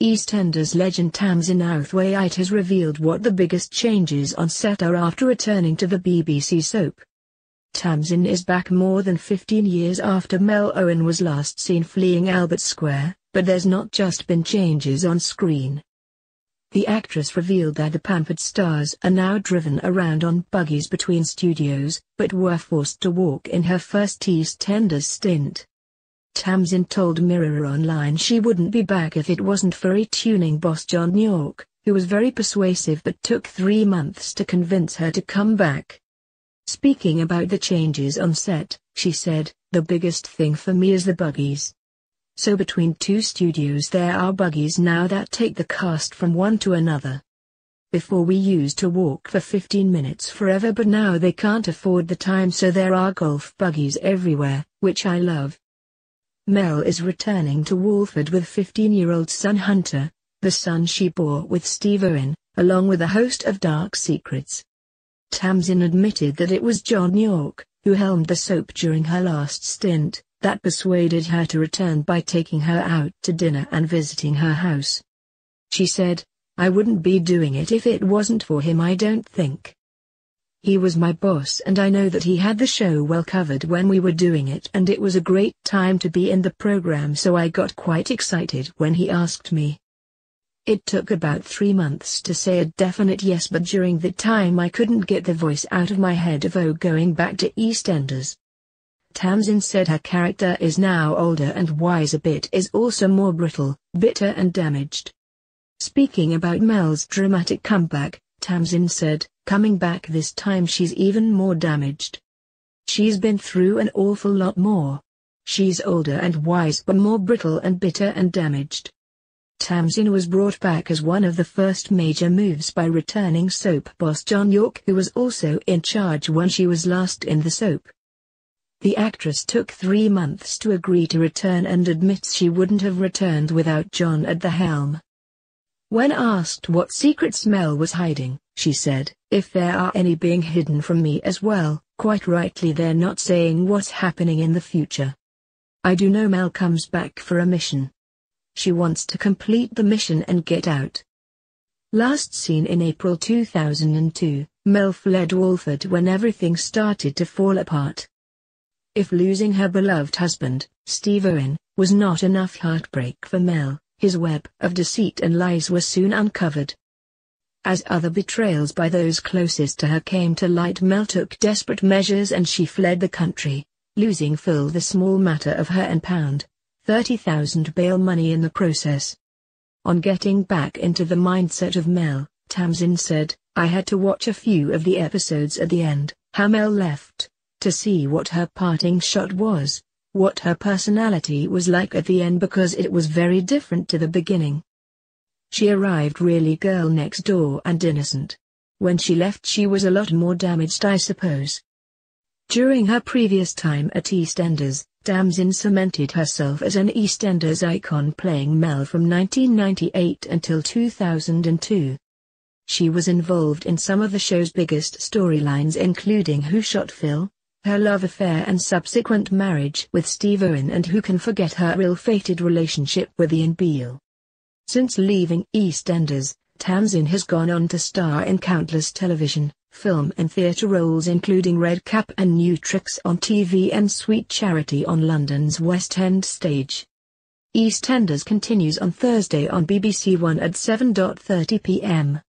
EastEnders legend Tamzin Outhwaite has revealed what the biggest changes on set are after returning to the BBC soap. Tamzin is back more than 15 years after Mel Owen was last seen fleeing Albert Square, but there's not just been changes on screen. The actress revealed that the pampered stars are now driven around on buggies between studios, but were forced to walk in her first EastEnders stint. Tamzin told Mirror Online she wouldn't be back if it wasn't for e-tuning boss John York, who was very persuasive but took 3 months to convince her to come back. Speaking about the changes on set, she said, "The biggest thing for me is the buggies. So between 2 studios there are buggies now that take the cast from one to another. Before we used to walk for 15 minutes forever, but now they can't afford the time, so there are golf buggies everywhere, which I love." Mel is returning to Walford with 15-year-old son Hunter, the son she bore with Steve Owen, along with a host of dark secrets. Tamzin admitted that it was John York, who helmed the soap during her last stint, that persuaded her to return by taking her out to dinner and visiting her house. She said, "I wouldn't be doing it if it wasn't for him, I don't think. He was my boss and I know that he had the show well covered when we were doing it, and it was a great time to be in the program, so I got quite excited when he asked me. It took about 3 months to say a definite yes, but during that time I couldn't get the voice out of my head of going back to EastEnders." Tamzin said her character is now older and wiser, but is also more brittle, bitter and damaged. Speaking about Mel's dramatic comeback, Tamzin said, "Coming back this time she's even more damaged. She's been through an awful lot more. She's older and wise but more brittle and bitter and damaged." Tamzin was brought back as one of the first major moves by returning soap boss John York, who was also in charge when she was last in the soap. The actress took 3 months to agree to return and admits she wouldn't have returned without John at the helm. When asked what secrets Mel was hiding, she said, "If there are any being hidden from me as well, quite rightly they're not saying what's happening in the future. I do know Mel comes back for a mission. She wants to complete the mission and get out." Last seen in April 2002, Mel fled Walford when everything started to fall apart. If losing her beloved husband, Steve Owen, was not enough heartbreak for Mel, his web of deceit and lies was soon uncovered. As other betrayals by those closest to her came to light, Mel took desperate measures and she fled the country, losing Phil the small matter of her and £30,000 bail money in the process. On getting back into the mindset of Mel, Tamzin said, "I had to watch a few of the episodes at the end, how Mel left, to see what her parting shot was, what her personality was like at the end, because it was very different to the beginning. She arrived really girl next door and innocent. When she left she was a lot more damaged, I suppose." During her previous time at EastEnders, Tamzin cemented herself as an EastEnders icon, playing Mel from 1998 until 2002. She was involved in some of the show's biggest storylines, including Who Shot Phil?, her love affair and subsequent marriage with Steve Owen, and who can forget her ill-fated relationship with Ian Beale. Since leaving EastEnders, Tamzin has gone on to star in countless television, film and theatre roles, including Red Cap and New Tricks on TV and Sweet Charity on London's West End stage. EastEnders continues on Thursday on BBC One at 7:30 p.m.